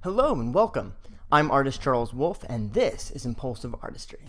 Hello and welcome. I'm artist Charles Wolfe, and this is Impulsive Artistry.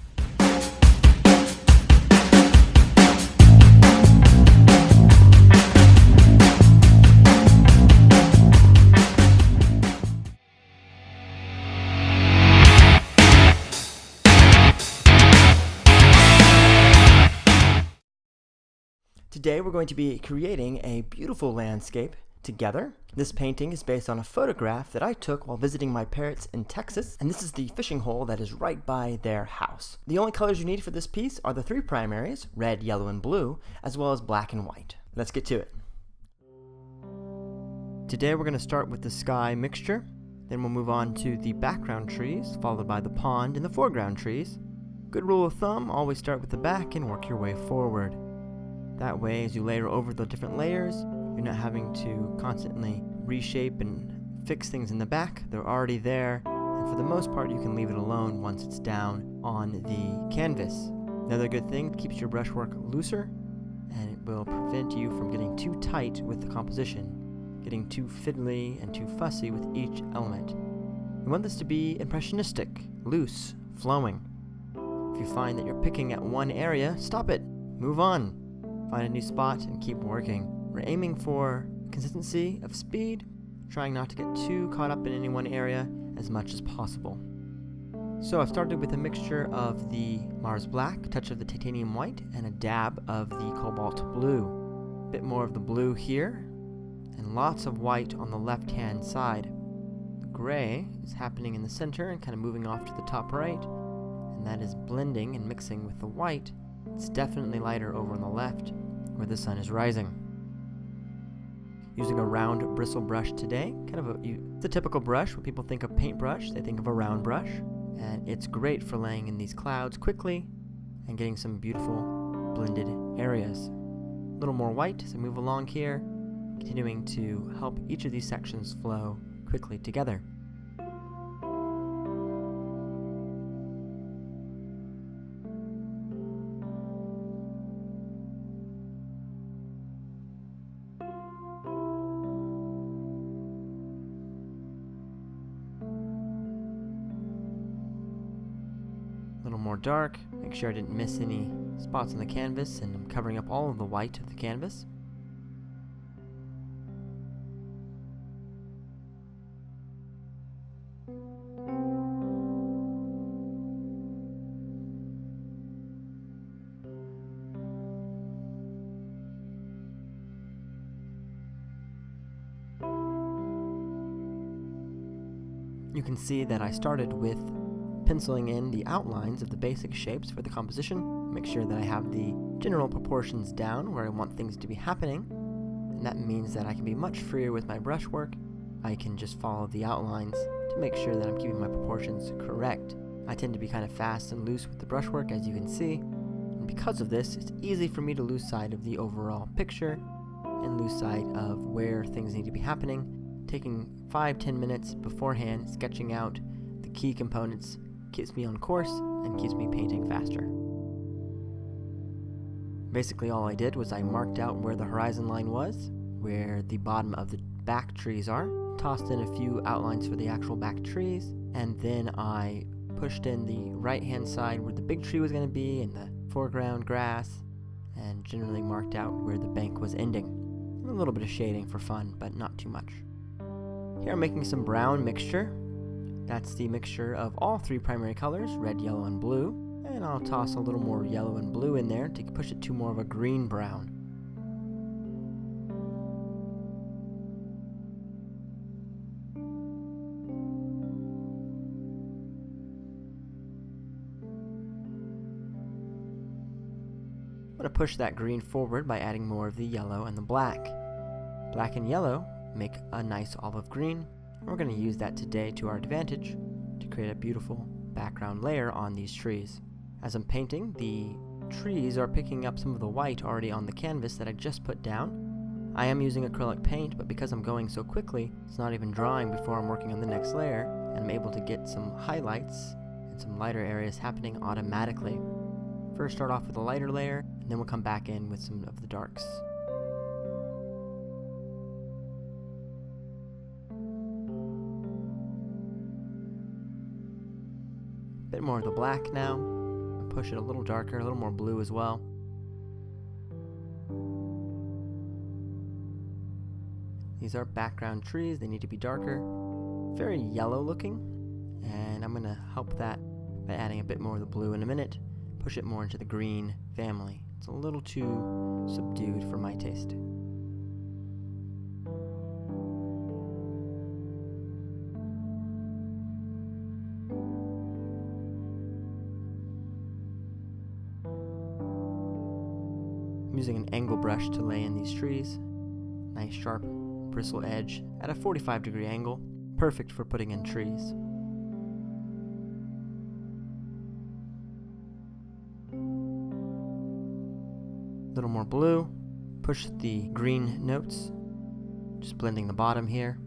Today we're going to be creating a beautiful landscape together. This painting is based on a photograph that I took while visiting my parents in Texas, and this is the fishing hole that is right by their house. The only colors you need for this piece are the three primaries, red, yellow, and blue, as well as black and white. Let's get to it. Today we're going to start with the sky mixture, then we'll move on to the background trees, followed by the pond and the foreground trees. Good rule of thumb, always start with the back and work your way forward. That way, as you layer over the different layers, you're not having to constantly reshape and fix things in the back. They're already there, and for the most part, you can leave it alone once it's down on the canvas. Another good thing, it keeps your brushwork looser, and it will prevent you from getting too tight with the composition, getting too fiddly and too fussy with each element. You want this to be impressionistic, loose, flowing. If you find that you're picking at one area, stop it, move on. Find a new spot and keep working. We're aiming for consistency of speed, trying not to get too caught up in any one area as much as possible. So I've started with a mixture of the Mars Black, a touch of the Titanium White, and a dab of the Cobalt Blue. A bit more of the blue here, and lots of white on the left-hand side. The gray is happening in the center and kind of moving off to the top right, and that is blending and mixing with the white. It's definitely lighter over on the left, where the sun is rising. Using a round bristle brush today, it's a typical brush. When people think of paintbrush, they think of a round brush, and it's great for laying in these clouds quickly and getting some beautiful blended areas. A little more white as I move along here, continuing to help each of these sections flow quickly together. A little more dark, make sure I didn't miss any spots on the canvas, and I'm covering up all of the white of the canvas. You can see that I started with penciling in the outlines of the basic shapes for the composition. Make sure that I have the general proportions down where I want things to be happening, and that means that I can be much freer with my brushwork. I can just follow the outlines to make sure that I'm keeping my proportions correct. I tend to be kind of fast and loose with the brushwork, as you can see, and because of this, it's easy for me to lose sight of the overall picture and lose sight of where things need to be happening. Taking 5-10 minutes beforehand, sketching out the key components, keeps me on course and keeps me painting faster. Basically all I did was I marked out where the horizon line was, where the bottom of the back trees are, tossed in a few outlines for the actual back trees, and then I pushed in the right hand side where the big tree was going to be and the foreground grass, and generally marked out where the bank was ending. A little bit of shading for fun, but not too much. Here I'm making some brown mixture. That's the mixture of all three primary colors, red, yellow, and blue. And I'll toss a little more yellow and blue in there to push it to more of a green-brown. I'm going to push that green forward by adding more of the yellow and the black. Black and yellow make a nice olive green. We're going to use that today to our advantage to create a beautiful background layer on these trees. As I'm painting, the trees are picking up some of the white already on the canvas that I just put down. I am using acrylic paint, but because I'm going so quickly, it's not even drying before I'm working on the next layer, and I'm able to get some highlights and some lighter areas happening automatically. First start off with a lighter layer, and then we'll come back in with some of the darks. Bit more of the black now. Push it a little darker, a little more blue as well. These are background trees, they need to be darker. Very yellow looking, and I'm going to help that by adding a bit more of the blue in a minute. Push it more into the green family. It's a little too subdued for my taste. I'm using an angle brush to lay in these trees. Nice sharp bristle edge at a 45-degree angle, perfect for putting in trees. A little more blue, push the green notes, just blending the bottom here.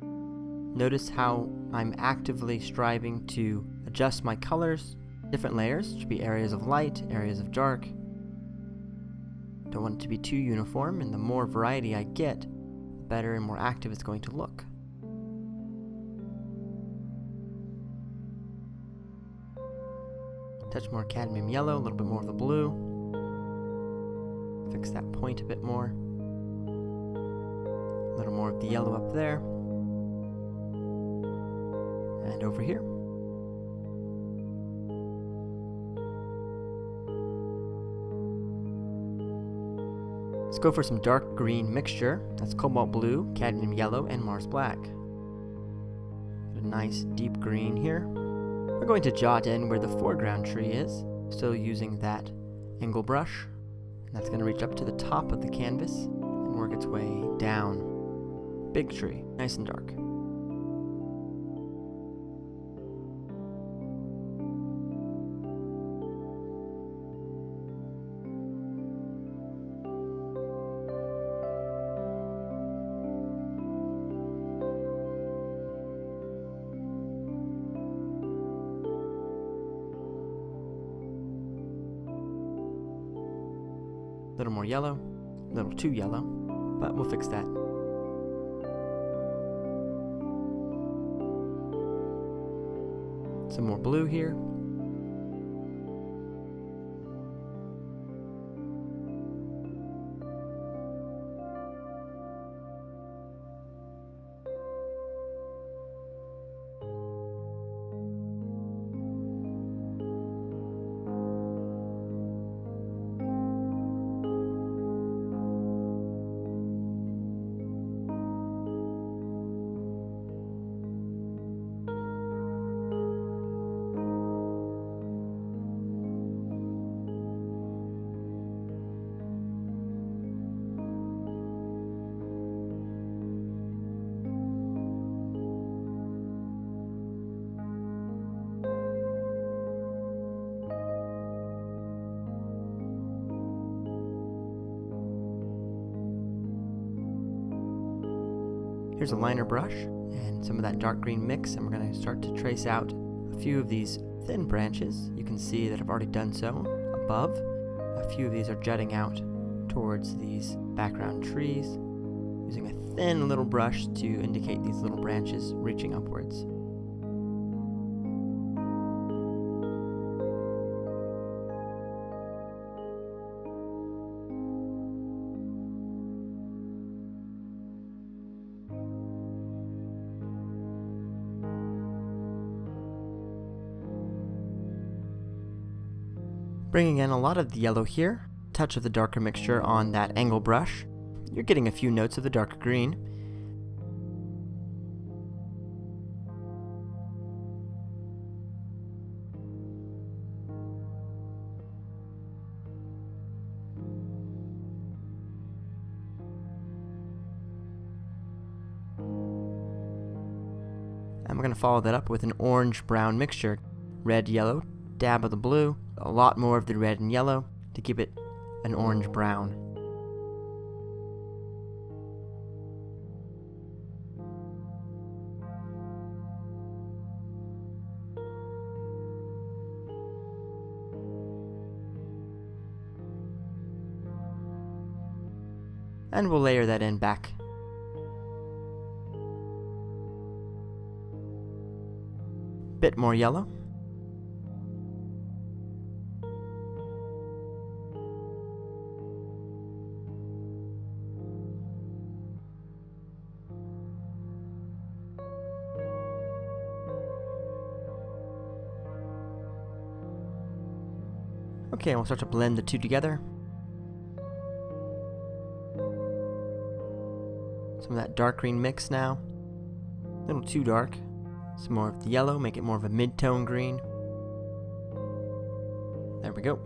Notice how I'm actively striving to adjust my colors. Different layers should be areas of light, areas of dark. Don't want it to be too uniform, and the more variety I get, the better and more active it's going to look. Touch more cadmium yellow, a little bit more of the blue. Fix that point a bit more. A little more of the yellow up there. And over here. Let's go for some dark green mixture. That's cobalt blue, cadmium yellow, and Mars black. A nice deep green here. We're going to jot in where the foreground tree is, still using that angle brush. And that's going to reach up to the top of the canvas and work its way down. Big tree, nice and dark. A little more yellow, a little too yellow, but we'll fix that. Some more blue here. Here's a liner brush and some of that dark green mix, and we're going to start to trace out a few of these thin branches. You can see that I've already done so above. A few of these are jutting out towards these background trees, using a thin little brush to indicate these little branches reaching upwards. Bringing in a lot of the yellow here, touch of the darker mixture on that angle brush. You're getting a few notes of the darker green. And we're going to follow that up with an orange-brown mixture. Red, yellow, dab of the blue, a lot more of the red and yellow to keep it an orange-brown. And we'll layer that in back. Bit more yellow. Okay, we'll start to blend the two together. Some of that dark green mix now. A little too dark. Some more of the yellow, make it more of a mid-tone green. There we go.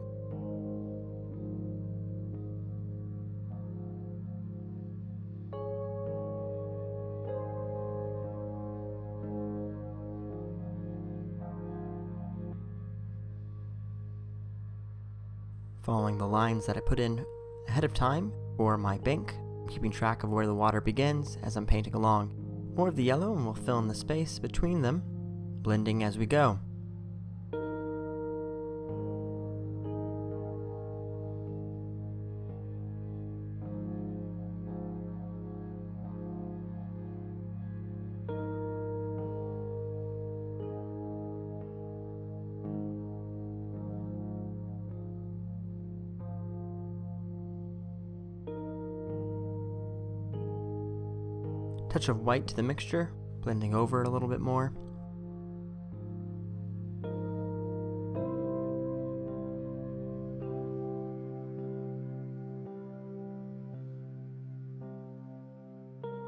Following the lines that I put in ahead of time for my bank, keeping track of where the water begins as I'm painting along. More of the yellow and we'll fill in the space between them, blending as we go. Touch of white to the mixture, blending over it a little bit more.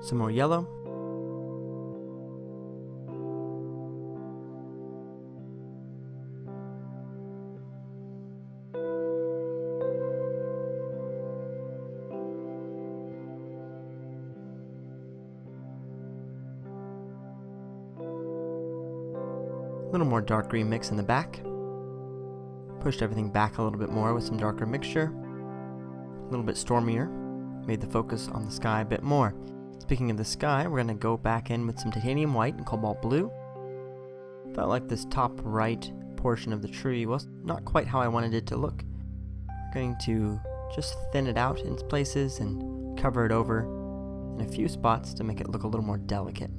Some more yellow. A little more dark green mix in the back. Pushed everything back a little bit more with some darker mixture. A little bit stormier. Made the focus on the sky a bit more. Speaking of the sky, we're going to go back in with some titanium white and cobalt blue. Felt like this top right portion of the tree was not quite how I wanted it to look. We're going to just thin it out in places and cover it over in a few spots to make it look a little more delicate.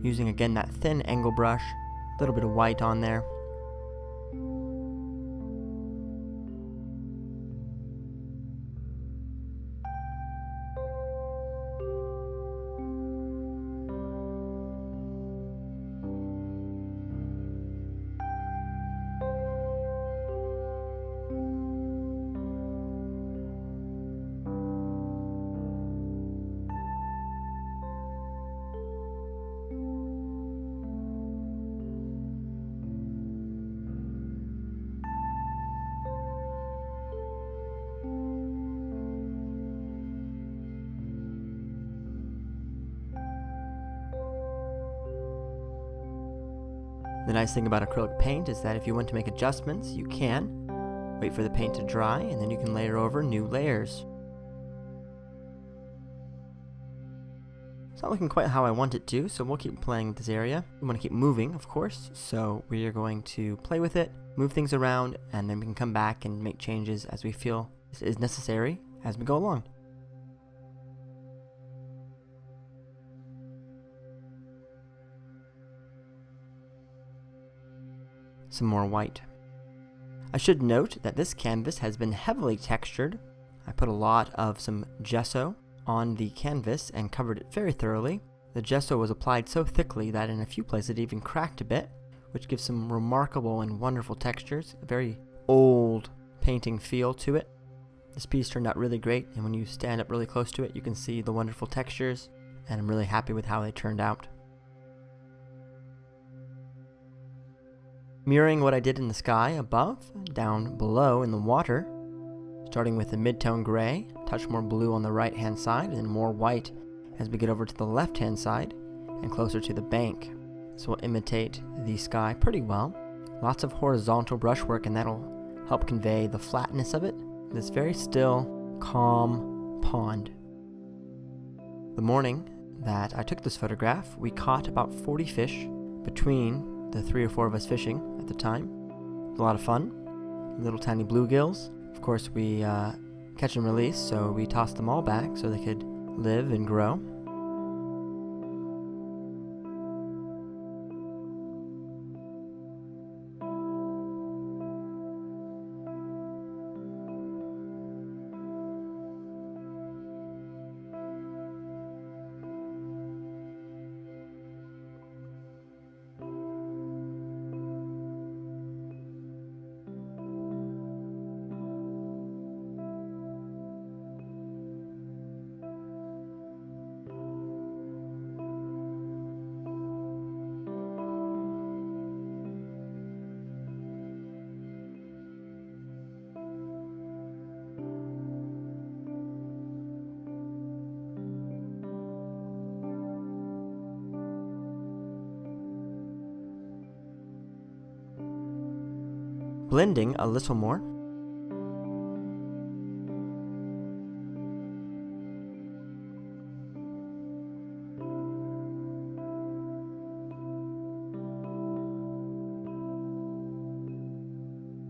Using again that thin angle brush, a little bit of white on there. The nice thing about acrylic paint is that if you want to make adjustments, you can. Wait for the paint to dry, and then you can layer over new layers. It's not looking quite how I want it to, so we'll keep playing with this area. We want to keep moving, of course, so we are going to play with it, move things around, and then we can come back and make changes as we feel is necessary as we go along. Some more white. I should note that this canvas has been heavily textured. I put a lot of some gesso on the canvas and covered it very thoroughly. The gesso was applied so thickly that in a few places it even cracked a bit, which gives some remarkable and wonderful textures, a very old painting feel to it. This piece turned out really great, and when you stand up really close to it, you can see the wonderful textures, and I'm really happy with how they turned out. Mirroring what I did in the sky above, down below in the water, starting with the mid-tone gray, touch more blue on the right-hand side, and more white as we get over to the left-hand side and closer to the bank. This will imitate the sky pretty well. Lots of horizontal brushwork, and that'll help convey the flatness of it. This very still, calm pond. The morning that I took this photograph, we caught about 40 fish between the 3 or 4 of us fishing at the time. It was a lot of fun. Little tiny bluegills. Of course, we catch and release, so we tossed them all back so they could live and grow. blending a little more.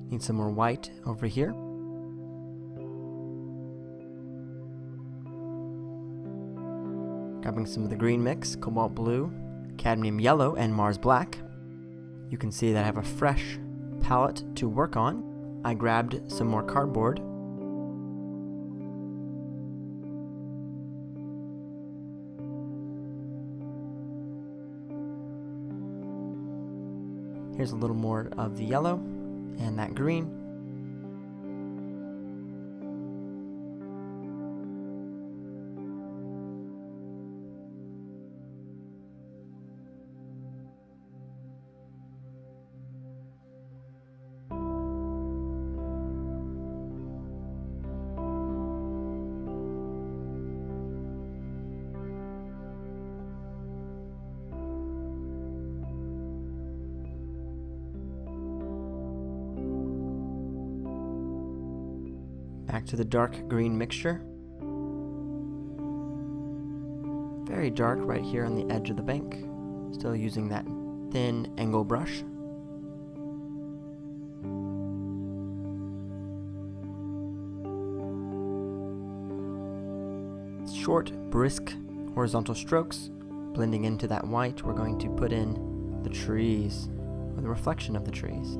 Need some more white over here. Grabbing some of the green mix, cobalt blue, cadmium yellow, and Mars black. You can see that I have a fresh palette to work on. I grabbed some more cardboard. Here's a little more of the yellow and that green. Back to the dark green mixture. Very dark right here on the edge of the bank. Still using that thin angle brush. Short, brisk, horizontal strokes. Blending into that white, we're going to put in the trees, or the reflection of the trees.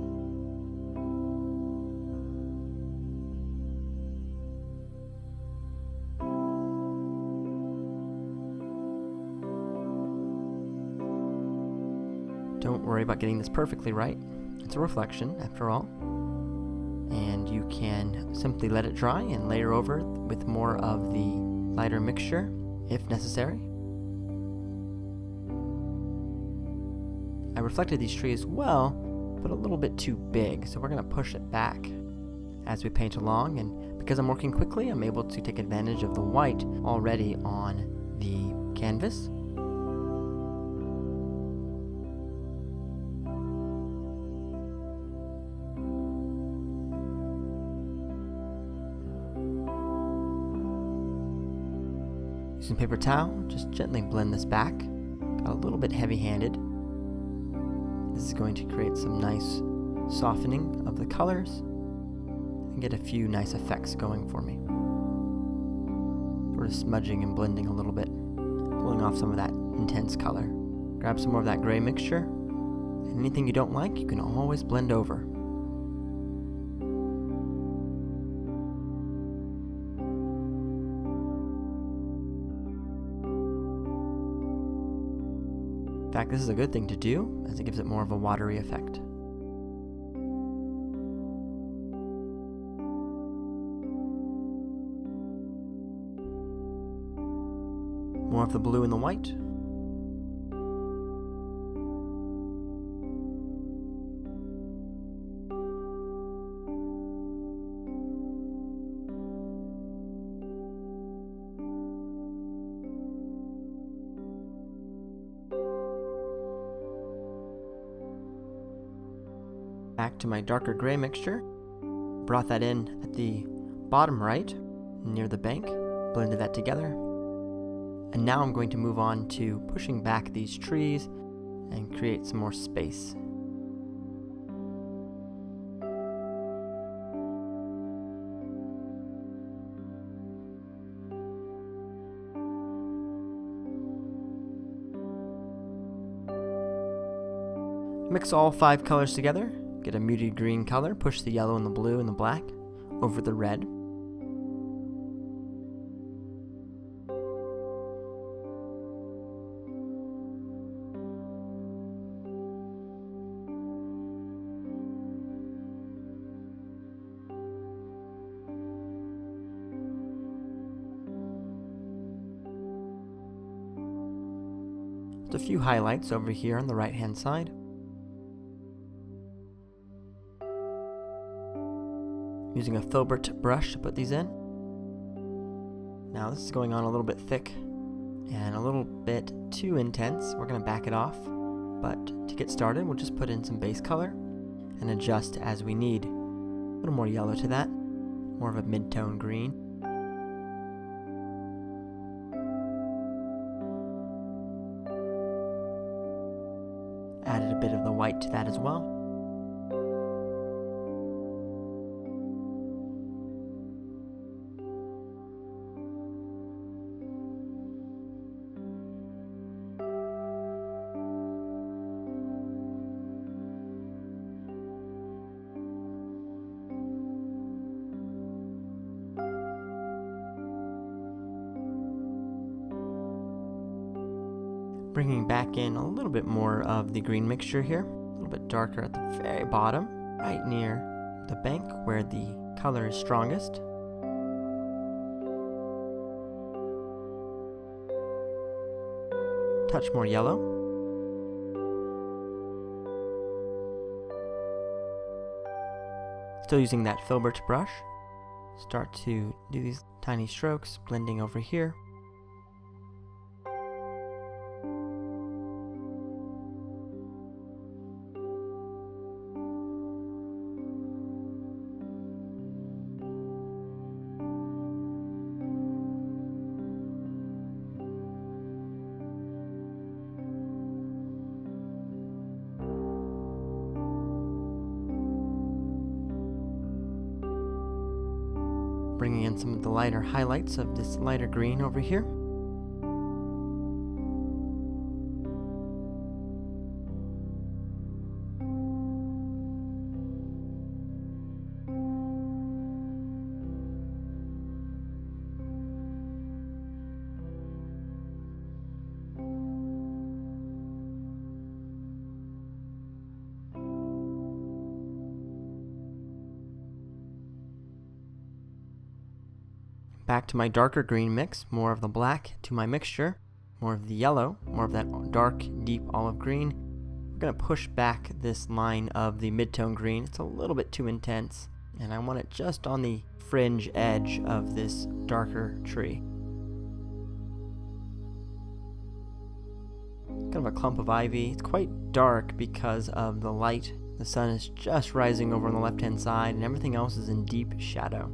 Don't worry about getting this perfectly right. It's a reflection, after all. And you can simply let it dry and layer over with more of the lighter mixture, if necessary. I reflected these trees well, but a little bit too big, so we're going to push it back as we paint along. And because I'm working quickly, I'm able to take advantage of the white already on the canvas. Using paper towel, just gently blend this back. Got a little bit heavy-handed. This is going to create some nice softening of the colors and get a few nice effects going for me. Sort of smudging and blending a little bit, pulling off some of that intense color. Grab some more of that gray mixture, and anything you don't like, you can always blend over. In fact, this is a good thing to do, as it gives it more of a watery effect. More of the blue and the white. Back to my darker gray mixture. Brought that in at the bottom right, near the bank. Blended that together. And now I'm going to move on to pushing back these trees and create some more space. Mix all 5 colors together. Get a muted green color, push the yellow and the blue and the black over the red. Just a few highlights over here on the right hand side. Using a filbert brush to put these in. Now this is going on a little bit thick and a little bit too intense. We're going to back it off, but to get started we'll just put in some base color and adjust as we need. A little more yellow to that, more of a mid-tone green. Added a bit of the white to that as well. Bringing back in a little bit more of the green mixture here, a little bit darker at the very bottom, right near the bank where the color is strongest. Touch more yellow. Still using that filbert brush. Start to do these tiny strokes, blending over here. Bringing in some of the lighter highlights of this lighter green over here. Back to my darker green mix, more of the black to my mixture, more of the yellow, more of that dark, deep olive green. I'm going to push back this line of the mid-tone green. It's a little bit too intense, and I want it just on the fringe edge of this darker tree. Kind of a clump of ivy. It's quite dark because of the light. The sun is just rising over on the left-hand side, and everything else is in deep shadow.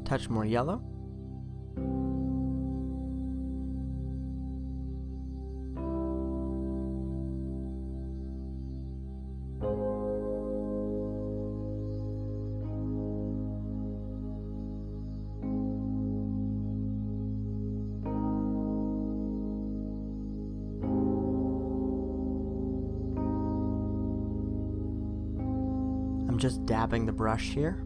Touch more yellow. I'm just dabbing the brush here.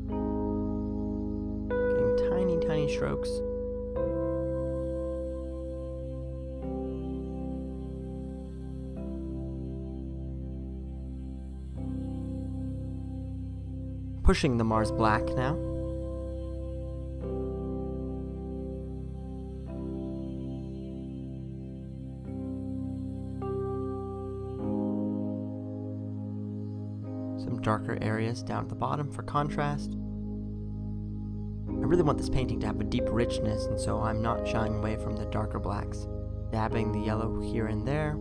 Tiny strokes. Pushing the Mars black now. Some darker areas down at the bottom for contrast. I really want this painting to have a deep richness, and so I'm not shying away from the darker blacks. Dabbing the yellow here and there.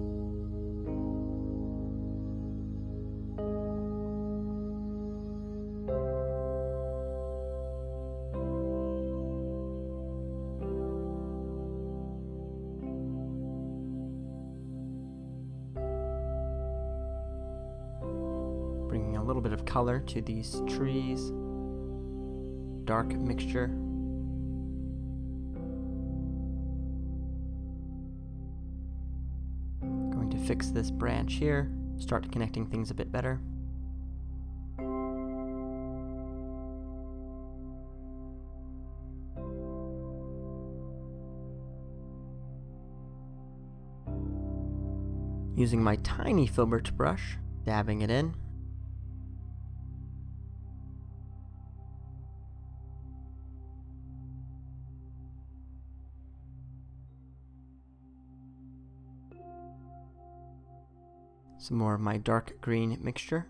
Bringing a little bit of color to these trees. Dark mixture. Going to fix this branch here, start connecting things a bit better. Using my tiny filbert brush, dabbing it in. Some more of my dark green mixture.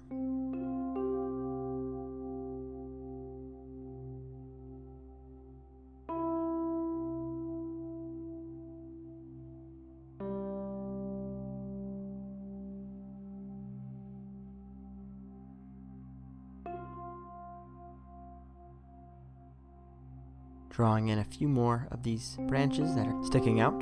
drawing in a few more of these branches that are sticking out.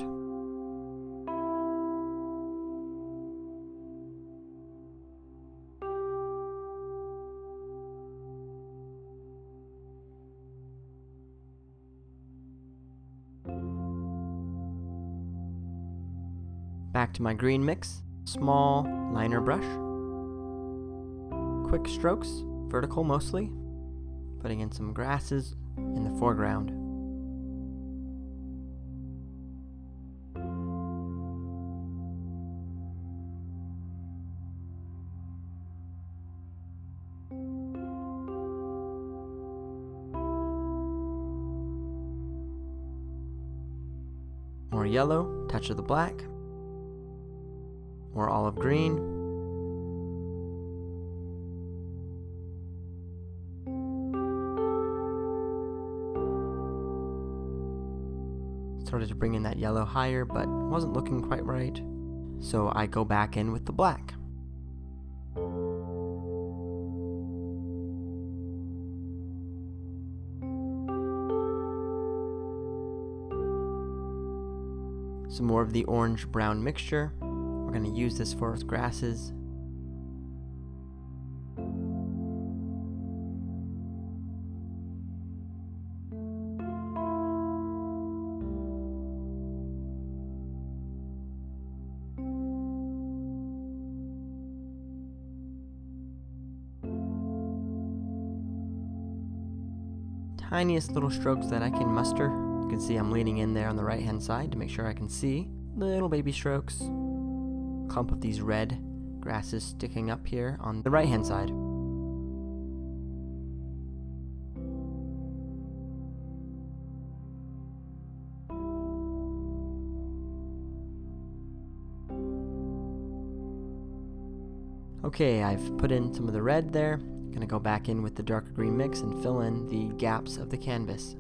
Back to my green mix, small liner brush, quick strokes, vertical mostly, putting in some grasses in the foreground. More yellow, touch of the black. More olive green. Started to bring in that yellow higher, but wasn't looking quite right. So I go back in with the black. Some more of the orange-brown mixture. We're going to use this for grasses. Tiniest little strokes that I can muster. You can see I'm leaning in there on the right hand side to make sure I can see. Little baby strokes. Clump of these red grasses sticking up here on the right hand side. Okay, I've put in some of the red there. Gonna go back in with the darker green mix and fill in the gaps of the canvas.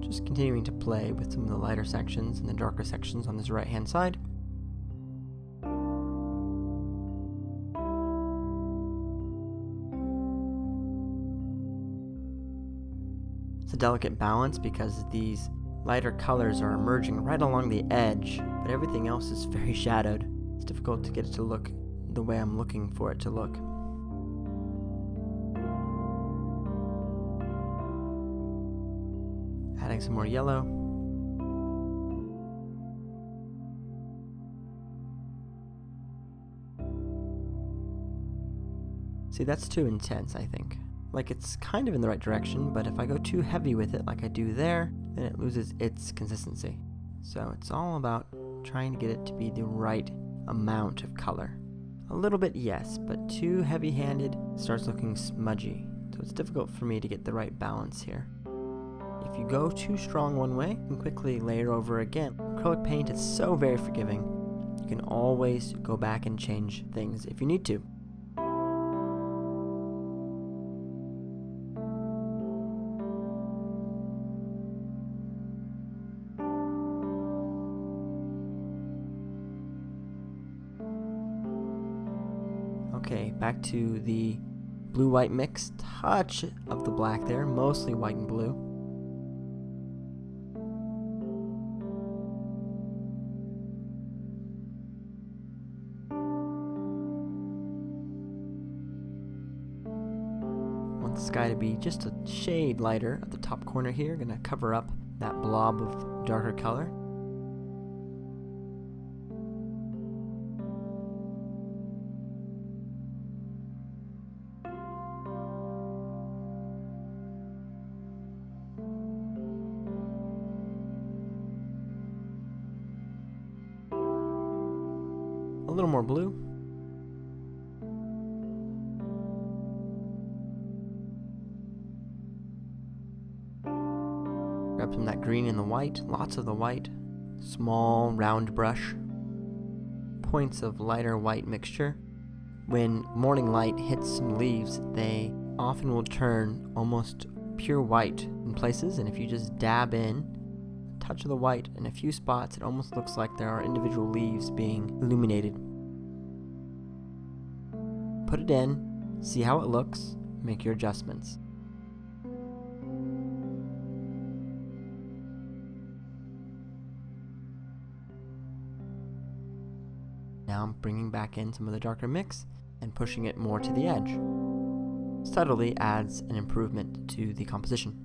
Just continuing to play with some of the lighter sections and the darker sections on this right hand side. It's a delicate balance because these lighter colors are emerging right along the edge, but everything else is very shadowed. It's difficult to get it to look the way I'm looking for it to look. Adding some more yellow. See, that's too intense, I think. Like, it's kind of in the right direction, but if I go too heavy with it like I do there, then it loses its consistency. So it's all about trying to get it to be the right amount of color. A little bit, yes, but too heavy-handed starts looking smudgy. So it's difficult for me to get the right balance here. If you go too strong one way, you can quickly layer over again. Acrylic paint is so very forgiving. You can always go back and change things if you need to. Okay, back to the blue-white mix. Touch of the black there, mostly white and blue. Want the sky to be just a shade lighter at the top corner here. Gonna cover up that blob of darker color. A little more blue. from that green and the white, lots of the white, small round brush, points of lighter white mixture. When morning light hits some leaves, they often will turn almost pure white in places, and if you just dab in a touch of the white in a few spots, it almost looks like there are individual leaves being illuminated. Put it in, see how it looks, make your adjustments. Now I'm bringing back in some of the darker mix and pushing it more to the edge. Subtly adds an improvement to the composition.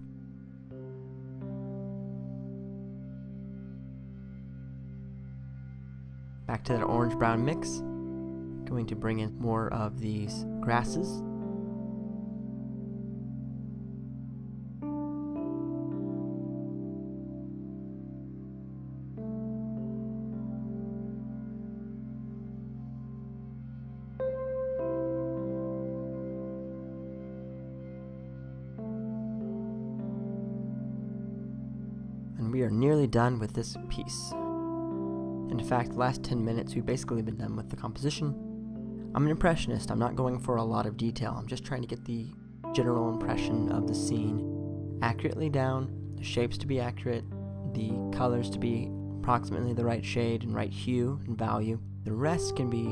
Back to that orange-brown mix. Going to bring in more of these grasses. And we are nearly done with this piece. In fact, the last 10 minutes we've basically been done with the composition. I'm an impressionist, I'm not going for a lot of detail, I'm just trying to get the general impression of the scene accurately down, the shapes to be accurate, the colors to be approximately the right shade and right hue and value. The rest can be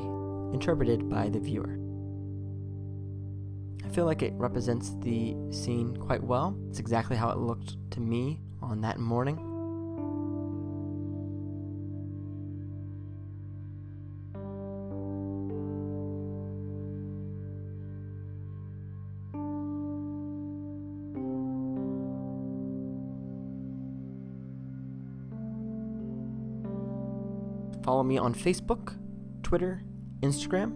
interpreted by the viewer. I feel like it represents the scene quite well. It's exactly how it looked to me on that morning. Follow me on Facebook, Twitter, Instagram.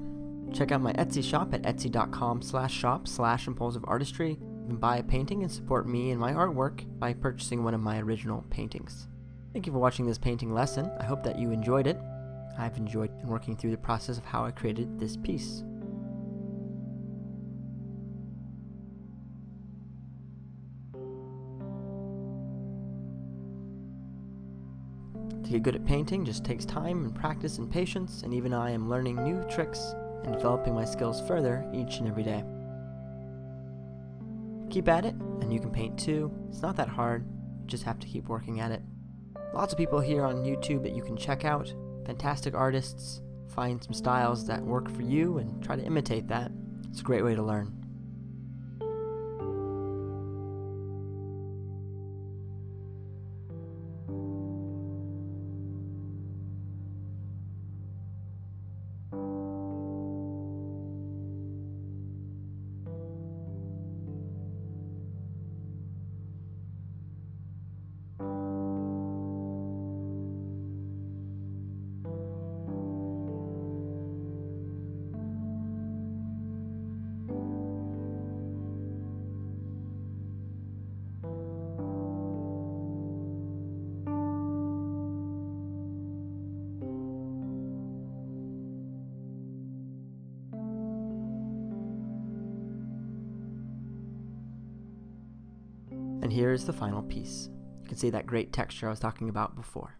Check out my Etsy shop at etsy.com/shop/impulsiveartistry. You can buy a painting and support me and my artwork by purchasing one of my original paintings. Thank you for watching this painting lesson. I hope that you enjoyed it. I've enjoyed working through the process of how I created this piece. To get good at painting just takes time and practice and patience, and even I am learning new tricks and developing my skills further each and every day. Keep at it, and you can paint too. It's not that hard, you just have to keep working at it. Lots of people here on YouTube that you can check out, fantastic artists. Find some styles that work for you and try to imitate that. It's a great way to learn. And here is the final piece. You can see that great texture I was talking about before.